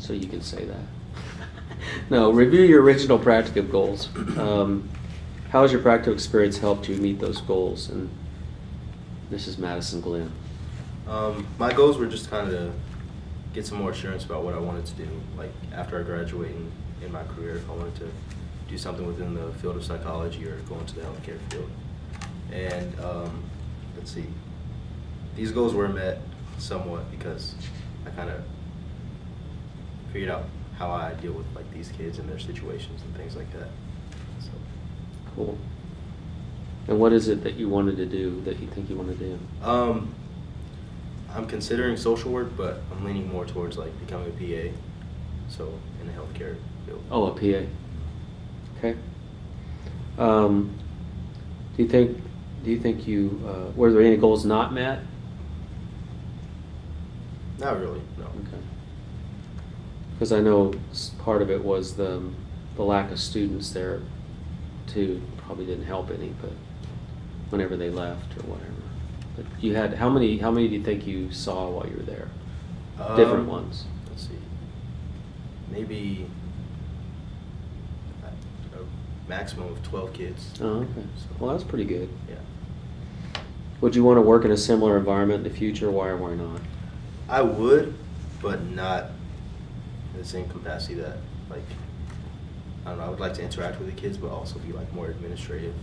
so you can say that. No, review your original practicum goals. How has your practical experience helped you meet those goals? And this is Maddison Glenn. My goals were just kind of to get some more assurance about what I wanted to do. Like after I graduate in my career, if I wanted to do something within the field of psychology or go into the healthcare field. And let's see, these goals were met somewhat because I kind of figured out how I deal with like these kids and their situations and things like that. So. Cool. And what is it that you wanted to do that you think you want to do? I'm considering social work, but I'm leaning more towards like becoming a PA, so in the healthcare field. Oh, a PA. Okay. Do you think you were there any goals not met? Not really, no. Okay. Because I know part of it was the lack of students there too. Probably didn't help any, but whenever they left or whatever. But you had how many do you think you saw while you were there? Different ones. Let's see. Maybe a maximum of 12 kids. Oh, okay. So, Well, that's pretty good. yeah. Would you want to work in a similar environment in the future? Why or why not? I would, but not in the same capacity that, like, I don't know, I would like to interact with the kids, but also be like more administrative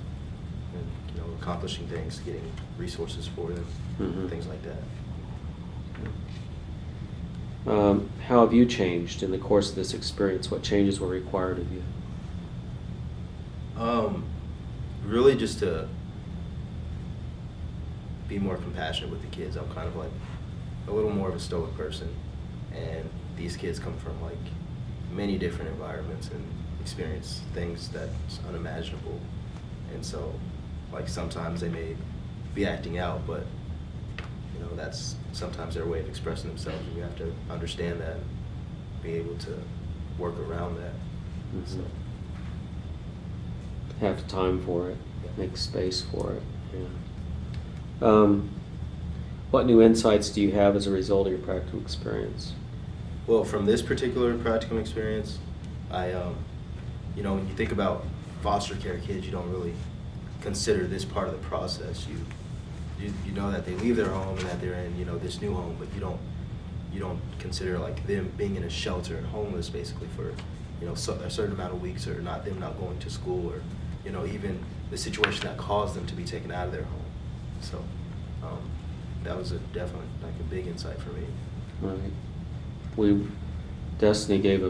and, you know, accomplishing things, getting resources for them, things like that. How have you changed in the course of this experience? What changes were required of you? Really just to be more compassionate with the kids. I'm kind of like a little more of a stoic person, and these kids come from like many different environments and experience things that's unimaginable, and so like sometimes they may be acting out, but you know that's sometimes their way of expressing themselves, and you have to understand that and be able to work around that. So. Have time for it, make space for it. Yeah. What new insights do you have as a result of your practical experience? Well, from this particular practicum experience, you know, when you think about foster care kids, you don't really consider this part of the process. You know that they leave their home and that they're in, you know, this new home, but you don't consider like them being in a shelter and homeless basically for, you know, a certain amount of weeks, or them not going to school, or you know, even the situation that caused them to be taken out of their home. So that was definitely like a big insight for me. Right. Destiny gave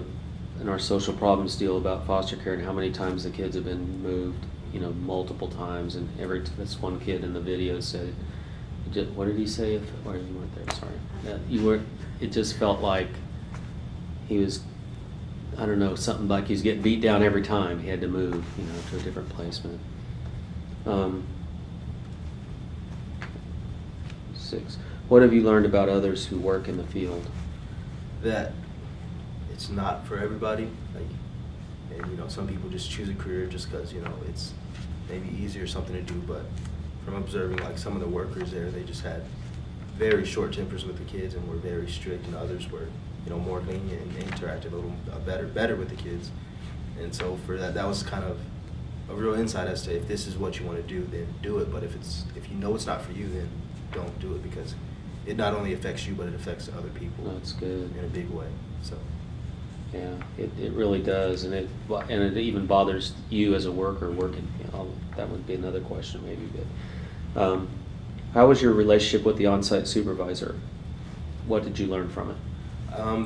in our social problems deal about foster care and how many times the kids have been moved, you know, multiple times, and this one kid in the video said, what did he say? Or you weren't there, sorry. It just felt like he was, I don't know, something like he was getting beat down every time he had to move, you know, to a different placement. 6. What have you learned about others who work in the field? That it's not for everybody. Like, and you know, some people just choose a career just because, you know, it's maybe easier or something to do. But from observing like some of the workers there, they just had very short tempers with the kids and were very strict, and others were, you know, more lenient and interacted a little better with the kids. And so for that was kind of a real insight as to if this is what you want to do, then do it. But if you know it's not for you, then don't do it, because it not only affects you, but it affects other people. That's good. In a big way. So. Yeah, it really does, and it even bothers you as a worker working. You know, that would be another question maybe. But how was your relationship with the on-site supervisor? What did you learn from it?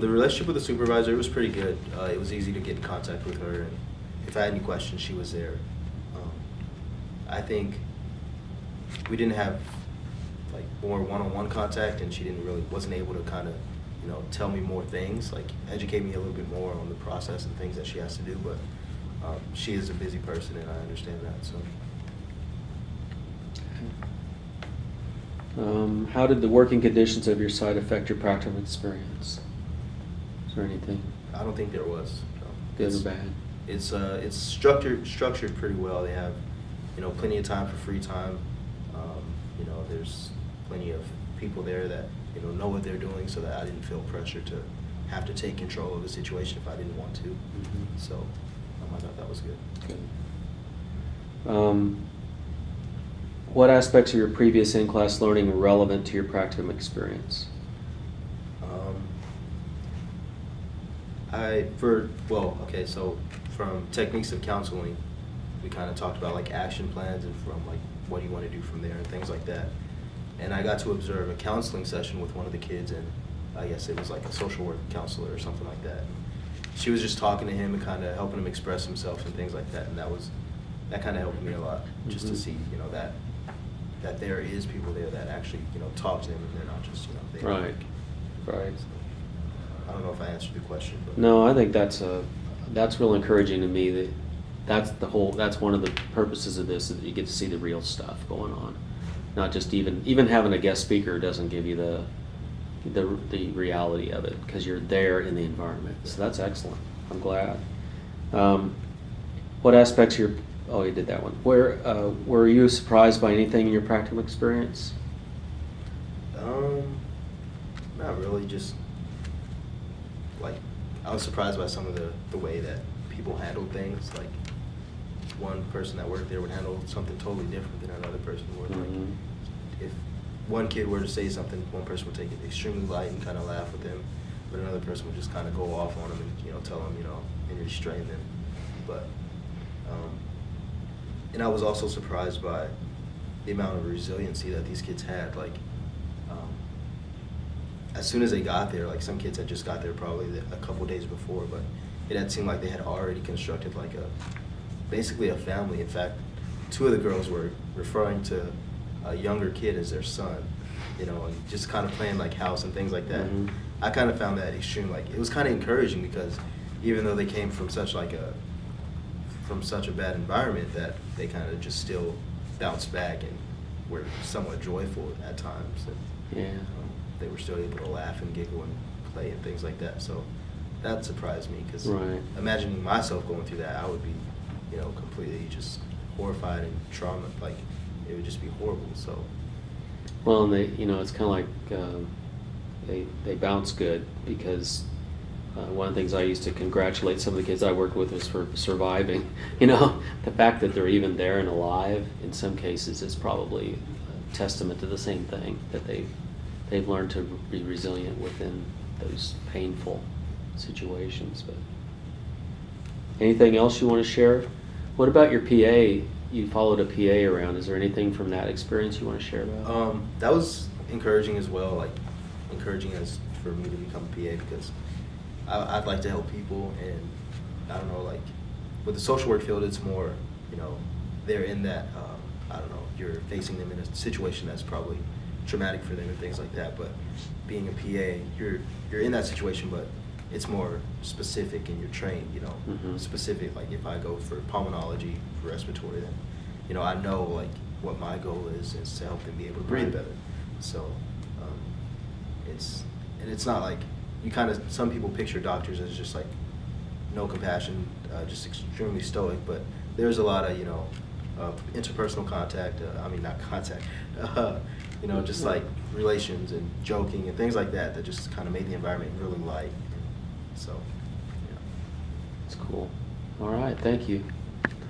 The relationship with the supervisor, it was pretty good. It was easy to get in contact with her, and if I had any questions, she was there. I think we didn't have like more one-on-one contact, and she wasn't able to kind of, you know, tell me more things, like educate me a little bit more on the process and things that she has to do. But she is a busy person, and I understand that. So. How did the working conditions of your site affect your practical experience? Is there anything? I don't think there was. No. Good or bad? It's structured pretty well. They have, you know, plenty of time for free time. You know, there's plenty of people there that, you know what they're doing, so that I didn't feel pressure to have to take control of the situation if I didn't want to. So I thought that was good. What aspects of your previous in-class learning were relevant to your practicum experience? So from techniques of counseling, we kind of talked about like action plans and from like what do you want to do from there and things like that. And I got to observe a counseling session with one of the kids, and I guess it was like a social work counselor or something like that. She was just talking to him and kind of helping him express himself and things like that, and that kind of helped me a lot, just to see, you know, that there is people there that actually, you know, talk to them and they're not just, you know, they Right. Right. So, I don't know if I answered the question, but No, I think that's real encouraging to me. That's one of the purposes of this, is that you get to see the real stuff going on. Not just even having a guest speaker doesn't give you the reality of it, because you're there in the environment. So that's excellent. I'm glad. What aspects of your you did that one. Were you surprised by anything in your practical experience? Not really. Just like I was surprised by some of the way that people handled things. Like one person that worked there would handle something totally different than another person would. Like if one kid were to say something, one person would take it extremely light and kind of laugh with him, but another person would just kind of go off on him and, you know, tell him, you know, and restrain them. But and I was also surprised by the amount of resiliency that these kids had. Like as soon as they got there, like some kids had just got there probably a couple days before, but it had seemed like they had already constructed like basically a family. In fact, two of the girls were referring to a younger kid as their son, you know, and just kind of playing like house and things like that. I kind of found that extreme, like it was kind of encouraging, because even though they came from such a bad environment, that they kind of just still bounced back and were somewhat joyful at times. And, they were still able to laugh and giggle and play and things like that. So that surprised me, because imagining myself going through that, I would be, you know, completely just horrified and trauma. Like it would just be horrible. So. Well, and they, you know, it's kind of like they bounce good, because one of the things I used to congratulate some of the kids I worked with was for surviving. You know, the fact that they're even there and alive in some cases is probably a testament to the same thing, that they've learned to be resilient within those painful situations. But anything else you want to share? What about your PA? You followed a PA around. Is there anything from that experience you want to share about? That was encouraging as well, like encouraging as for me to become a PA, because I'd like to help people, and I don't know, like with the social work field, it's more, you know, they're in that, I don't know, you're facing them in a situation that's probably traumatic for them and things like that. But being a PA, you're in that situation, but it's more specific, and you're trained, you know, specific. Like if I go for pulmonology, for respiratory, then, you know, I know like what my goal is to help them be able to breathe better. So it's not like some people picture doctors as just like no compassion, just extremely stoic, but there's a lot of, you know, interpersonal contact, not contact, you know, just like relations and joking and things like that just kind of made the environment really light. So, yeah. That's cool. All right, thank you.